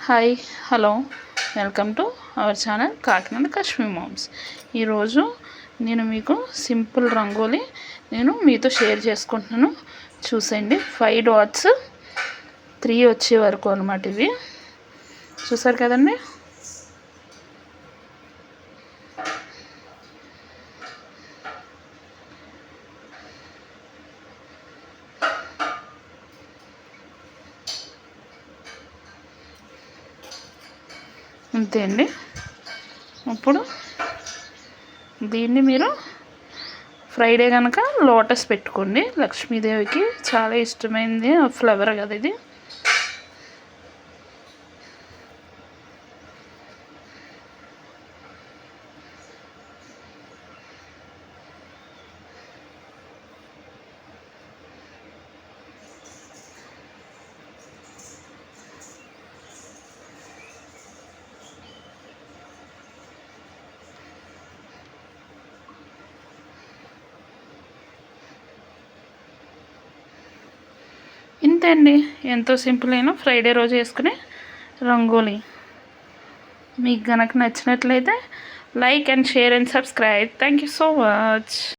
Hi hello welcome to our channel Kakinada Kashmir moms. ఈరోజు నేను మీకు సింపుల్ రంగోలీ మీతో షేర్ చేసుకుంటున్నాను. చూసండి, 5 డాట్స్ 3 వచ్చే వరకు అనమాట. ఇవి చూసారు కదండి. అంతే అండి. ఇప్పుడు దీన్ని మీరు ఫ్రైడే కనుక లోటస్ పెట్టుకోండి. లక్ష్మీదేవికి చాలా ఇష్టమైనది ఫ్లవర్ కదా ఇది. ఇంతే అండి, ఎంతో సింపుల్ అయినా ఫ్రైడే రోజు వేసుకునే రంగోలీ. మీకు కనుక నచ్చినట్లయితే like and share and subscribe. Thank you so much.